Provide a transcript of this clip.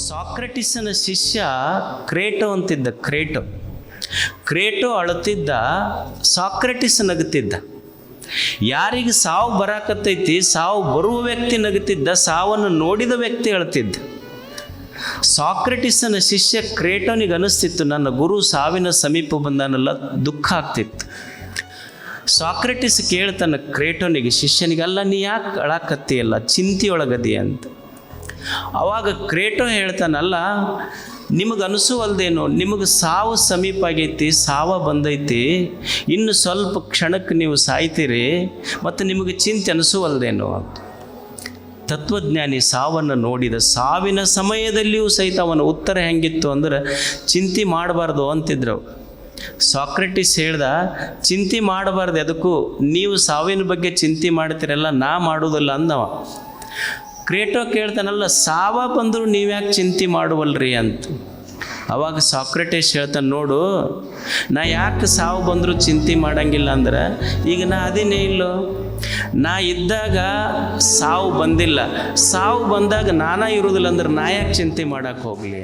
ಸಾಕ್ರೆಟಿಸನ ಶಿಷ್ಯ ಕ್ರೇಟೋ ಅಂತಿದ್ದ. ಕ್ರೇಟೋ ಅಳುತ್ತಿದ್ದ, ಸಾಕ್ರೆಟಿಸ್ ನಗುತ್ತಿದ್ದ. ಯಾರಿಗೆ ಸಾವು ಬರಾಕತ್ತೈತಿ, ಸಾವು ಬರುವ ವ್ಯಕ್ತಿ ನಗುತ್ತಿದ್ದ, ಸಾವನ್ನು ನೋಡಿದ ವ್ಯಕ್ತಿ ಅಳ್ತಿದ್ದ. ಸಾಕ್ರೆಟಿಸನ ಶಿಷ್ಯ ಕ್ರೇಟೋನಿಗೆ ಅನಿಸ್ತಿತ್ತು, ನನ್ನ ಗುರು ಸಾವಿನ ಸಮೀಪ ಬಂದಾನಲ್ಲ, ದುಃಖ ಆಗ್ತಿತ್ತು. ಸಾಕ್ರೆಟಿಸ್ ಕೇಳ್ತಾನೆ ಕ್ರೇಟೋನಿಗೆ, ಶಿಷ್ಯನಿಗೆ, ಅಲ್ಲ ನೀ ಯಾಕೆ ಅಳಾಕತ್ತೀಯಲ್ಲ, ಚಿಂತೆಯೊಳಗದಿ ಅಂತ. ಆವಾಗ ಕ್ರೇಟೋ ಹೇಳ್ತಾನಲ್ಲ, ನಿಮಗೆ ಅನಿಸುವಲ್ದೇನೋ, ನಿಮಗೆ ಸಾವು ಸಮೀಪ ಆಗೈತಿ, ಸಾವ ಬಂದೈತಿ, ಇನ್ನು ಸ್ವಲ್ಪ ಕ್ಷಣಕ್ಕೆ ನೀವು ಸಾಯ್ತೀರಿ, ಮತ್ತು ನಿಮಗೆ ಚಿಂತೆ ಅನಿಸುವಲ್ದೇನೋ. ತತ್ವಜ್ಞಾನಿ ಸಾವನ್ನು ನೋಡಿದ, ಸಾವಿನ ಸಮಯದಲ್ಲಿಯೂ ಸಹಿತ ಅವನ ಉತ್ತರ ಹೆಂಗಿತ್ತು ಅಂದ್ರೆ, ಚಿಂತೆ ಮಾಡಬಾರ್ದು ಅಂತಿದ್ರು. ಸಾಕ್ರೆಟಿಸ್ ಹೇಳ್ದ, ಚಿಂತೆ ಮಾಡಬಾರ್ದು, ಅದಕ್ಕೂ ನೀವು ಸಾವಿನ ಬಗ್ಗೆ ಚಿಂತೆ ಮಾಡ್ತೀರಲ್ಲ, ನಾ ಮಾಡೋದಿಲ್ಲ ಅಂದವ. ಕ್ರೇಟೋ ಕೇಳ್ತಾನಲ್ಲ, ಸಾವ ಬಂದರೂ ನೀವ್ಯಾಕೆ ಚಿಂತೆ ಮಾಡುವಲ್ರಿ ಅಂತ. ಅವಾಗ ಸಾಕ್ರೆಟಿಸ್ ಹೇಳ್ತಾನೆ, ನೋಡು, ನಾ ಯಾಕೆ ಸಾವು ಬಂದರೂ ಚಿಂತೆ ಮಾಡಂಗಿಲ್ಲ ಅಂದ್ರೆ, ಈಗ ನಾ ಅದೇನೇ ಇಲ್ಲೋ, ನಾ ಇದ್ದಾಗ ಸಾವು ಬಂದಿಲ್ಲ, ಸಾವು ಬಂದಾಗ ನಾನಾ ಇರೋದಿಲ್ಲ ಅಂದ್ರೆ ನಾ ಯಾಕೆ ಚಿಂತೆ ಮಾಡೋಕ್ಕೆ ಹೋಗಲಿ.